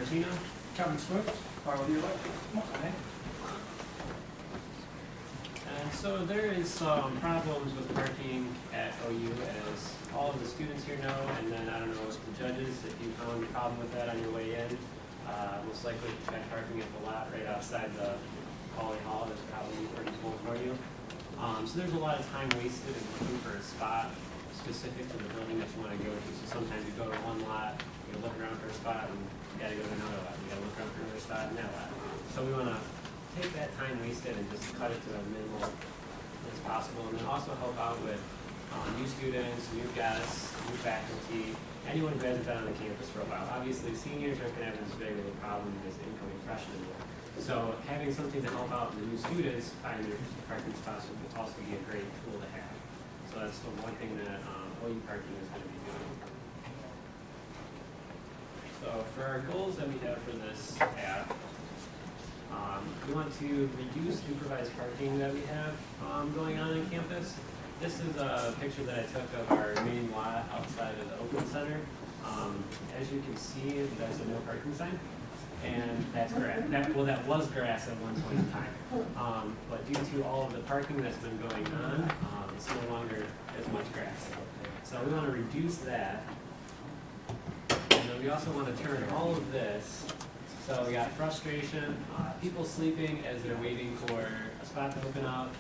Martina. Kevin Swift. Okay. And so there is some problems with parking at OU, as all of the students here know, and then I don't know if the judges, if you found a problem with that on your way in, most likely check parking at the lot right outside the Poly Hall. That's probably pretty full for you. So there's a lot of time wasted in looking for a spot specific to the building that you want to go to. So sometimes you go to one lot, you look around for a spot, and you got to go to another lot. You got to look around for another spot in that lot. So we want to take that time wasted and just cut it to as minimal as possible, and then also help out with new students, new guests, new faculty, anyone who hasn't been on the campus for a while. Obviously, seniors aren't going to have this big of a problem as incoming freshmen will. So having something to help out the new students find their parking spots would also be a great tool to have. So that's the one thing that OU parking is going to be doing. So for our goals that we have for this app, we want to reduce improvised parking that we have going on campus. This is a picture that I took of our main lot outside of the Oakland Center. As you can see, there's a no parking sign, and that's grass. That was grass at one point in time. But due to all of the parking that's been going on, it's no longer as much grass. So we want to reduce that. And then we also want to turn all of this. So we got frustration, people sleeping as they're waiting for a spot to open up.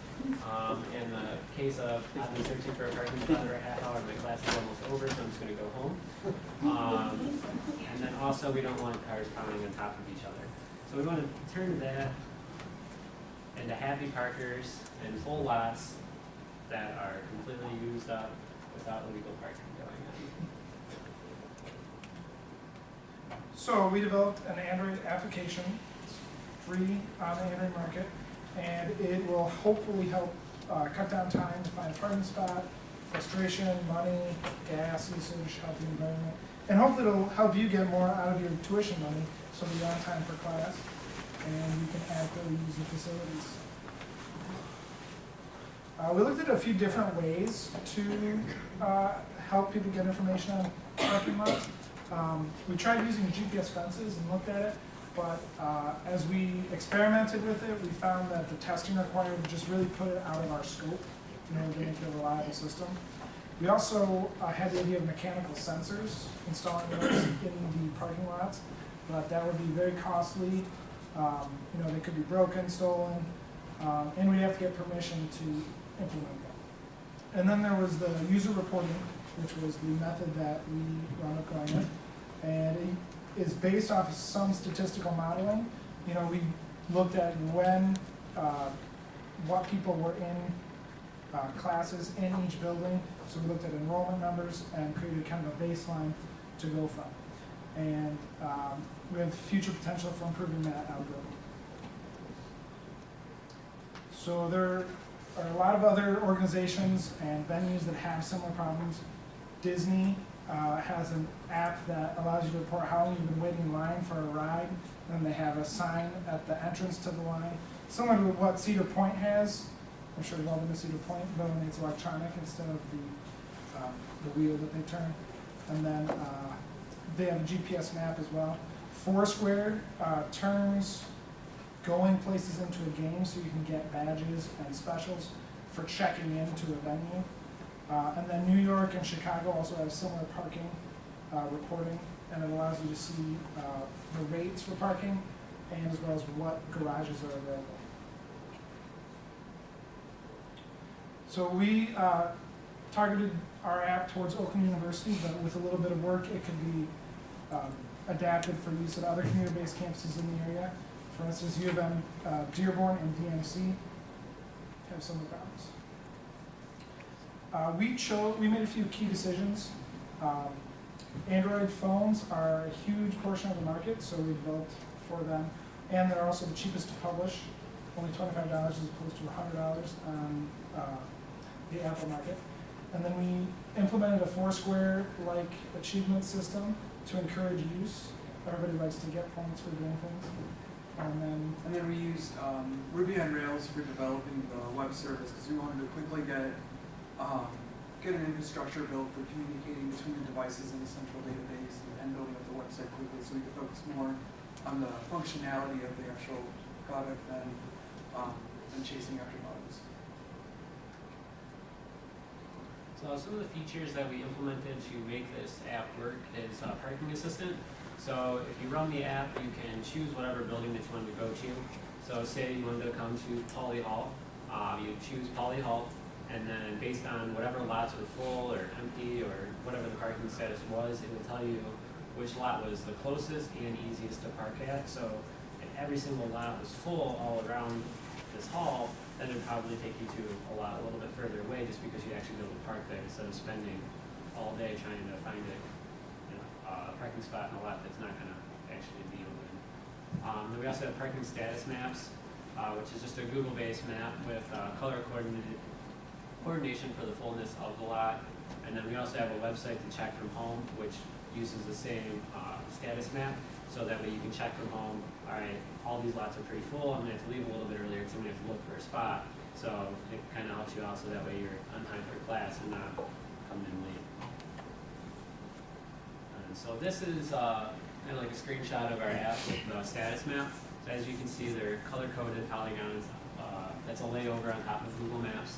In the case of I've been searching for a parking spot for a half hour, my class is almost over, so I'm just going to go home. And then also we don't want cars piling on top of each other. So we want to turn that into happy parkers and full lots that are completely used up without illegal parking going on. So we developed an Android application. It's free on the Android market, and it will hopefully help cut down time to find a parking spot, frustration, money, gas usage, help the environment, and hopefully it'll help you get more out of your tuition money so you're on time for class and you can adequately use the facilities. We looked at a few different ways to help people get information on parking lots. We tried using GPS fences and looked at it, but as we experimented with it, we found that the testing required just really put it out of our scope in order to make it a reliable system. We also had the idea of mechanical sensors, installing those in the parking lots, but that would be very costly. They could be broken, stolen, and we'd have to get permission to implement them. And then there was the user reporting, which was the method that we wound up going with. And it is based off of some statistical modeling. We looked at what people were in classes in each building. So we looked at enrollment numbers and created kind of a baseline to go from. And we have future potential for improving that algorithm. So there are a lot of other organizations and venues that have similar problems. Disney has an app that allows you to report how long you've been waiting in line for a ride. And they have a sign at the entrance to the line, similar to what Cedar Point has. I'm sure you've all been to Cedar Point, but it's electronic instead of the wheel that they turn. And then they have a GPS map as well. Foursquare turns going places into a game so you can get badges and specials for checking into a venue. And then New York and Chicago also have similar parking reporting, and it allows you to see the rates for parking and as well as what garages are available. So we targeted our app towards Oakland University, but with a little bit of work, it could be adapted for use at other community-based campuses in the area. For instance, U of M, Dearborn, and DMC have similar problems. We made a few key decisions. Android phones are a huge portion of the market, so we developed for them. And they're also the cheapest to publish, only $25 as opposed to $100 on the Apple market. And then we implemented a Foursquare-like achievement system to encourage use. Everybody likes to get points for doing things. And then we used Ruby on Rails for developing the web service because we wanted to quickly get an infrastructure built for communicating between the devices in a central database and building up the website quickly so we could focus more on the functionality of the actual product than chasing after bugs. So some of the features that we implemented to make this app work is Parking Assistant. So if you run the app, you can choose whatever building that you want to go to. So say you wanted to come to Poly Hall, you choose Poly Hall, and then based on whatever lots were full or empty or whatever the parking status was, it would tell you which lot was the closest and easiest to park at. So if every single lot was full all around this hall, then it would probably take you to a lot a little bit further away just because you actually be able to park there instead of spending all day trying to find a parking spot in a lot that's not going to actually be open. Then we also have parking status maps, which is just a Google-based map with color coordination for the fullness of the lot. And then we also have a website to check from home, which uses the same status map, so that way you can check from home, all right, all these lots are pretty full, I'm gonna have to leave a little bit earlier because I'm gonna have to look for a spot. So it kind of helps you out so that way you're on time for class and not coming in late. And so this is kind of like a screenshot of our app with the status map. So as you can see, they're color-coded polygons. That's a layover on top of Google Maps.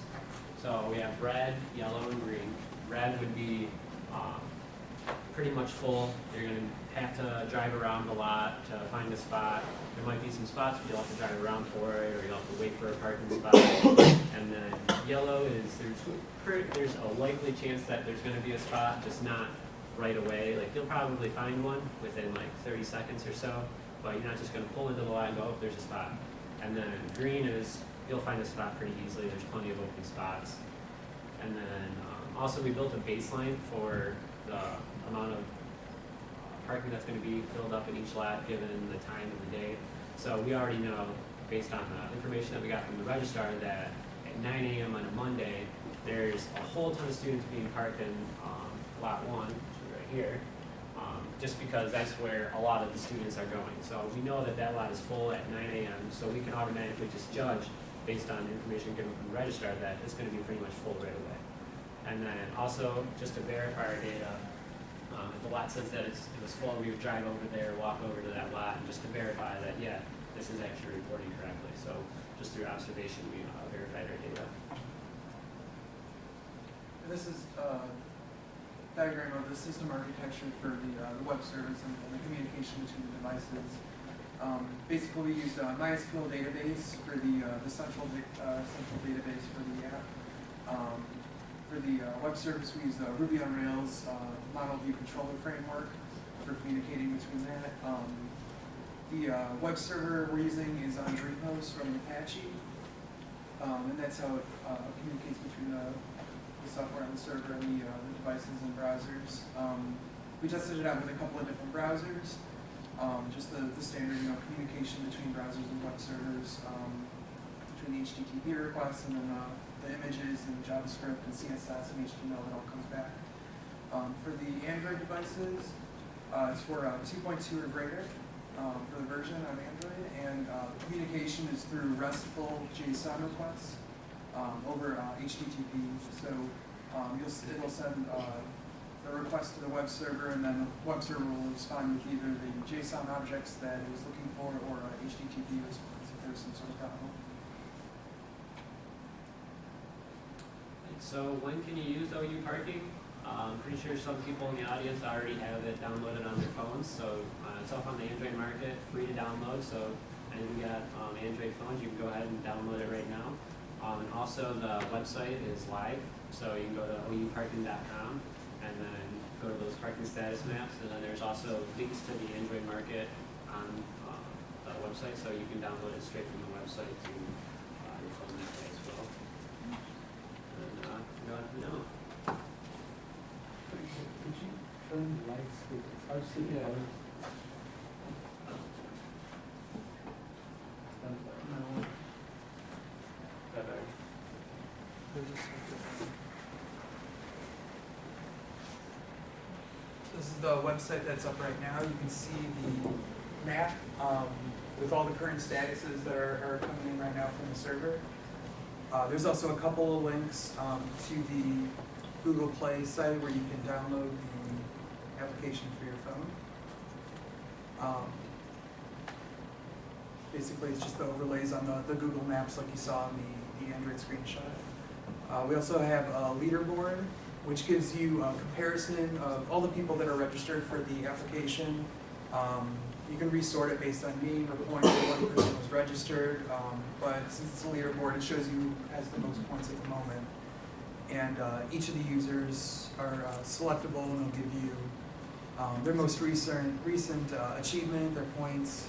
So we have red, yellow, and green. Red would be pretty much full. You're going to have to drive around a lot to find a spot. There might be some spots where you'll have to drive around for it, or you'll have to wait for a parking spot. And then yellow is there's a likely chance that there's going to be a spot, just not right away. Like you'll probably find one within like 30 seconds or so, but you're not just going to pull into the line and go, oh, there's a spot. And then green is you'll find a spot pretty easily. There's plenty of open spots. And then also we built a baseline for the amount of parking that's going to be filled up in each lot given the time of the day. So we already know, based on the information that we got from the registrar, that at 9 a.m. on a Monday, there's a whole ton of students being parked in lot 1, which is right here, just because that's where a lot of the students are going. So we know that that lot is full at 9 a.m., so we can automatically just judge, based on the information given from the registrar, that it's going to be pretty much full right away. And then also, just to verify our data, if the lot says that it was full, we would drive over there, walk over to that lot, and just to verify that, yeah, this is actually reporting correctly. So just through observation, we verified our data. And this is a diagram of the system architecture for the web service and the communication between the devices. Basically, we use MySQL database for the central database for the app. For the web service, we use the Ruby on Rails model view controller framework for communicating between that. The web server we're using is on Drepos from Apache, and that's how it communicates between the software on the server and the devices and browsers. We tested it out with a couple of different browsers, just the standard communication between browsers and web servers, between the HTTP requests and then the images and JavaScript and CSS and HTML that all comes back. For the Android devices, it's for 2.2 or greater for the version on Android, and communication is through RESTful JSON requests over HTTP. So it'll send the request to the web server, and then the web server will respond with either the JSON objects that it was looking for or a HTTP response if there's some sort of problem. So when can you use OU Parking? I'm pretty sure some people in the audience already have it downloaded on their phones. So it's up on the Android market, free to download. So and you got Android phones, you can go ahead and download it right now. And also the website is live, so you can go to ouparking.com and then go to those parking status maps. And then there's also links to the Android market on the website, so you can download it straight from the website to your phone that way as well. No. Could you turn the lights? It's hard to see the colors. No. This is the website that's up right now. You can see the map with all the current statuses that are coming in right now from the server. There's also a couple of links to the Google Play site where you can download the application for your phone. Basically, it's just the overlays on the Google Maps like you saw in the Android screenshot. We also have a Leaderboard, which gives you a comparison of all the people that are registered for the application. You can resort it based on name or points of what person was registered, but since it's a Leaderboard, it shows you who has the most points at the moment. And each of the users are selectable, and they'll give you their most recent achievement, their points,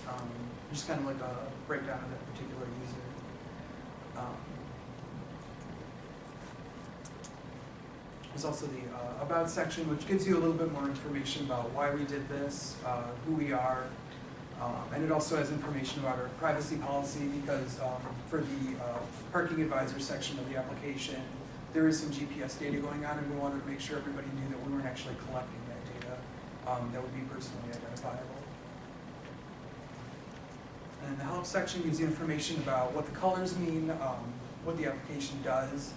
just kind of like a breakdown of that particular user. There's also the About section, which gives you a little bit more information about why we did this, who we are, and it also has information about our privacy policy because for the parking advisor section of the application, there is some GPS data going on, and we wanted to make sure everybody knew that we weren't actually collecting that data that would be personally identifiable. And the help section gives you information about what the colors mean, what the application does,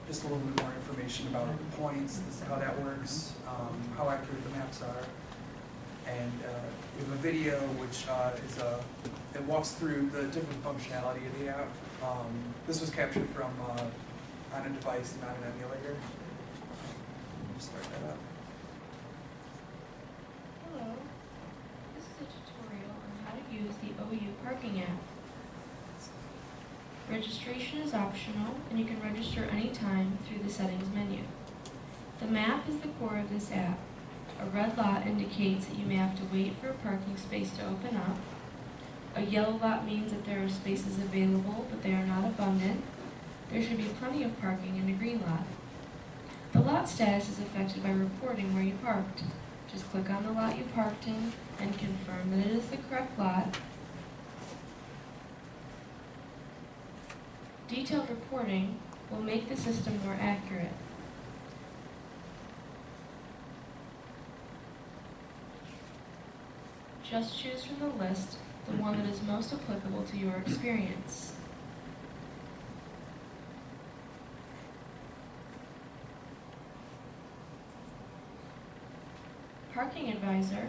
just a little bit more information about the points, how that works, how accurate the maps are. And we have a video which it walks through the different functionality of the app. This was captured from on a device, not an emulator. Just start that up. Hello, this is a tutorial on how to use the OU parking app. Registration is optional, and you can register anytime through the settings menu. The map is the core of this app. A red lot indicates that you may have to wait for a parking space to open up. A yellow lot means that there are spaces available, but they are not abundant. There should be plenty of parking in a green lot. The lot status is affected by reporting where you parked. Just click on the lot you parked in and confirm that it is the correct lot. Detailed reporting will make the system more accurate. Just choose from the list the one that is most applicable to your experience. Parking Advisor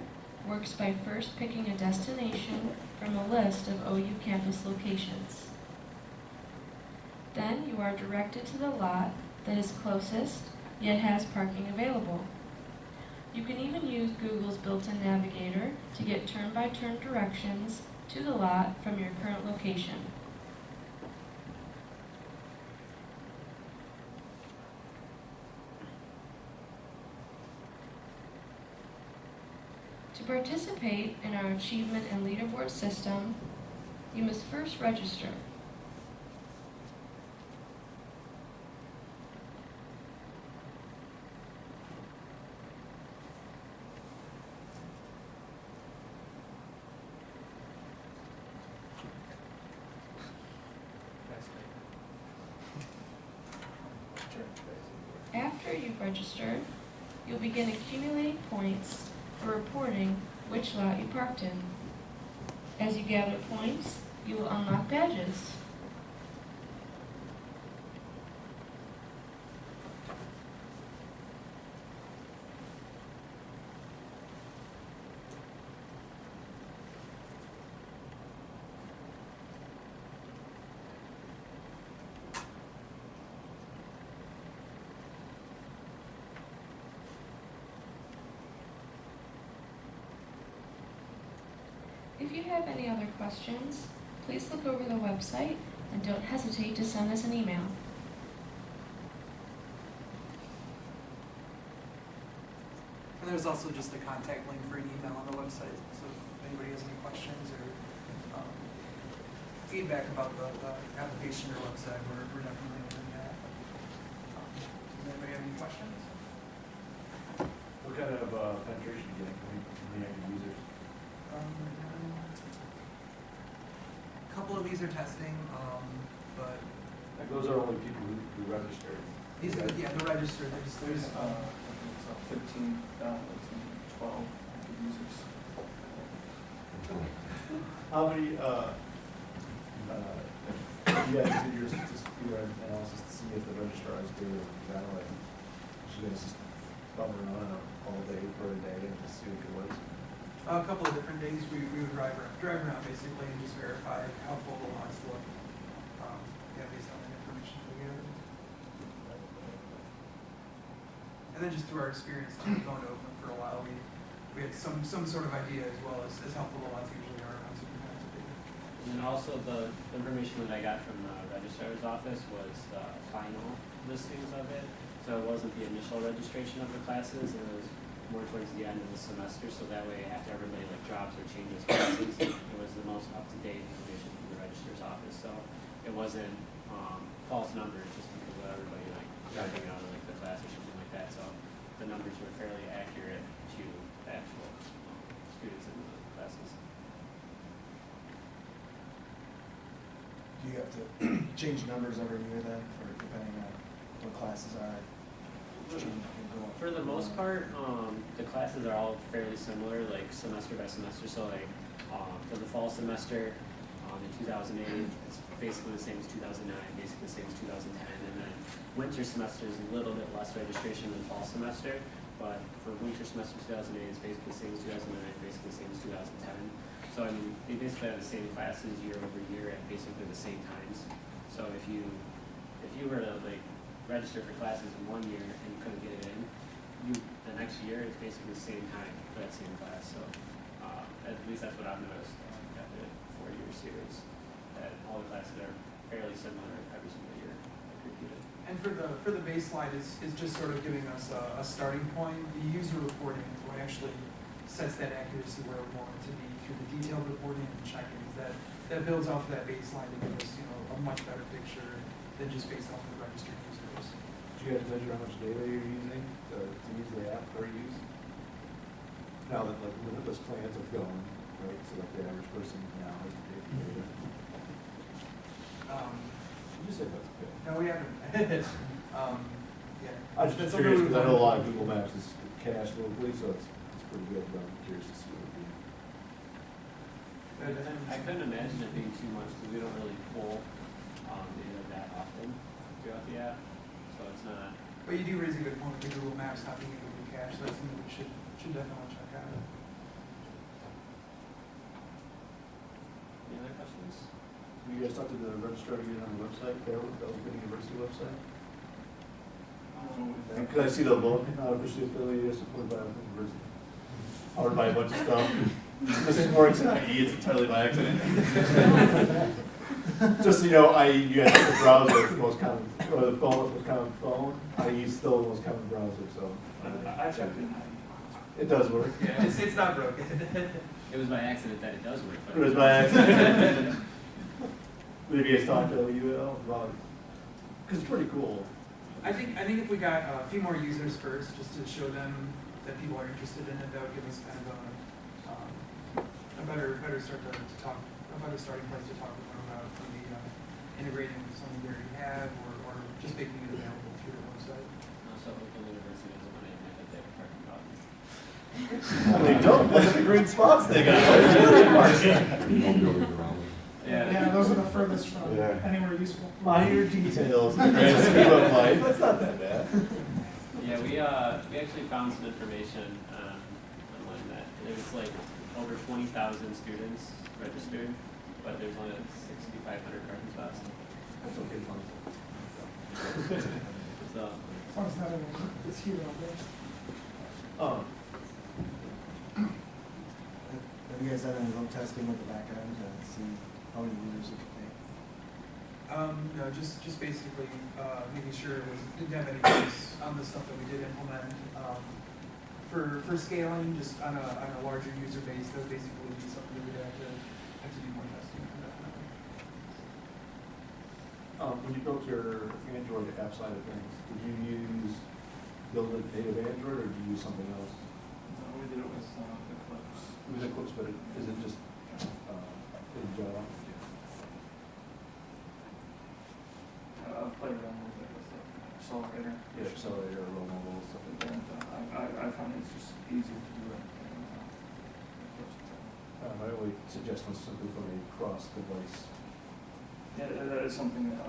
works by first picking a destination from a list of OU campus locations. Then you are directed to the lot that is closest yet has parking available. You can even use Google's built-in navigator to get turn-by-turn directions to the lot from your current location. To participate in our achievement and leaderboard system, you must first register. After you've registered, you'll begin accumulating points for reporting which lot you parked in. As you gather points, you will unlock badges. If you have any other questions, please look over the website and don't hesitate to send us an email. And there's also just a contact link for an email on the website, so if anybody has any questions or feedback about the application or website, we're definitely doing that. Does anybody have any questions? What kind of penetration do you get from the active users? A couple of these are testing, but Like those are only people who registered. these are, yeah, they're registered. There's 15, 12 active users. How many, you guys did your statistical analysis to see if the registrars do valid? You guys just bum around all day for a day and just see what it was? A couple of different days, we would drive around basically and just verify how full the lots look. Yeah, based on the information we gathered. And then just through our experience too, going to Oakland for a while, we had some sort of idea as well as how full the lots usually are on superintendent's opinion. And then also the information that I got from the registrar's office was the final listings of it. So it wasn't the initial registration of the classes, it was more towards the end of the semester, so that way after everybody like drops or changes classes, it was the most up-to-date information from the registrar's office. So it wasn't false numbers just because of everybody like dropping out of like the class or something like that. So the numbers were fairly accurate to the actual students in the classes. Do you have to change numbers every year then, for depending on what classes are? For the most part, the classes are all fairly similar, like semester by semester. So like for the fall semester in 2008, it's basically the same as 2009, basically the same as 2010. And then winter semester is a little bit less registration than fall semester. But for winter semester 2008, it's basically the same as 2009, basically the same as 2010. So I mean, they basically have the same classes year over year at basically the same times. So if you were to like register for classes in 1 year and you couldn't get it in, the next year it's basically the same time for that same class. So at least that's what I've noticed after the 4-year series, that all the classes are fairly similar every single year, like repeated. And for the baseline is just sort of giving us a starting point. The user reporting is what actually sets that accuracy where we want it to be through the detailed reporting and check-ins. That builds off that baseline to give us a much better picture than just based off of the registered users. Do you guys measure how much data you're using to use the app or use? Now that like limitless plans have gone, right? So like the average person now has to pay for data. You said that's okay. No, we haven't. Yeah. I'm just That's curious something because I we've know a lot done. of Google Maps is cached locally, so it's pretty good, but I'm curious to see what it would be. I couldn't imagine it being too much because we don't really pull data that often throughout the app, so it's not. But you do raise a good point with the Google Maps not being able to cache. That's something we should definitely check out. Any other questions? You guys talked to the registrar again on the website, the Oakland University website? Because I see the logo, not officially affiliated, supported by Oakland University. I would buy a bunch of stuff. This is more exciting. It's entirely by accident. Just so you know, you guys have the browser, it's the most common, or the phone, the most common phone. I use still the most common browser, so. I checked it. It does work. Yeah, it's not broken. It was by accident that it does work. But It was by accident. Maybe you guys talked to UL about it? Because it's pretty cool. I think if we got a few more users first, just to show them that people are interested in it, that would give us kind of a better starting place to talk with them about maybe integrating with something we already have or just making it available through the website. also, Oakland University doesn't want to admit that they have parking problems. They don't, look at the green spots they got. Yeah, those are the furthest from Yeah. anywhere useful. Minor details, in the grand scheme of life, that's not that bad. Yeah, we actually found some information online that there's like over 20,000 students registered, but there's only like 6,500 parking spots. That's okay, fun. So As long as not everyone is here all day. Have you guys done any load testing with the back end to see how many users it could take? No, just basically making sure it didn't have any bugs on the stuff that we did implement. For scaling, just on a larger user base, that would basically be something we'd have to do more testing for that. When you built your Android app side of things, did you build it native Android or did you use something else? No, we did it with Eclipse. It was Eclipse, but is it just in Java? I've played around with it with the accelerator. Yeah, Accelerator or Roll Mobile, stuff like that. And I found it's just easier to do it. My only suggestion was simply from a cross-device. Yeah, that is something that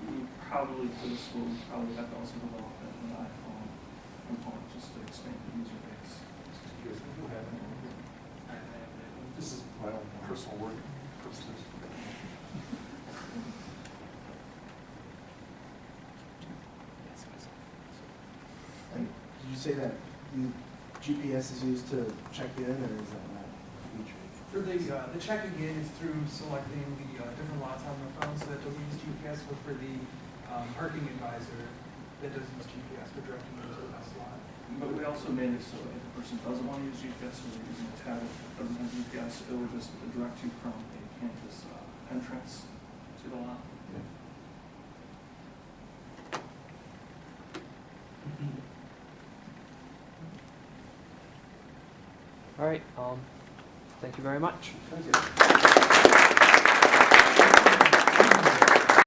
we probably, for the school, we probably have to also develop an iPhone component just to expand the user base. Just curious if you have any. personal work purposes. And did you say that GPS is used to check in, or is that not a feature? For the checking in is through selecting the different lots on the phone, so that doesn't use GPS, but for the parking advisor, that does use GPS for directing you to the best lot. But we also made it so if a person doesn't want to use GPS or they're using a tablet that doesn't have GPS, it would just direct you from a campus entrance to the lot. All right, thank you very much. Thank you.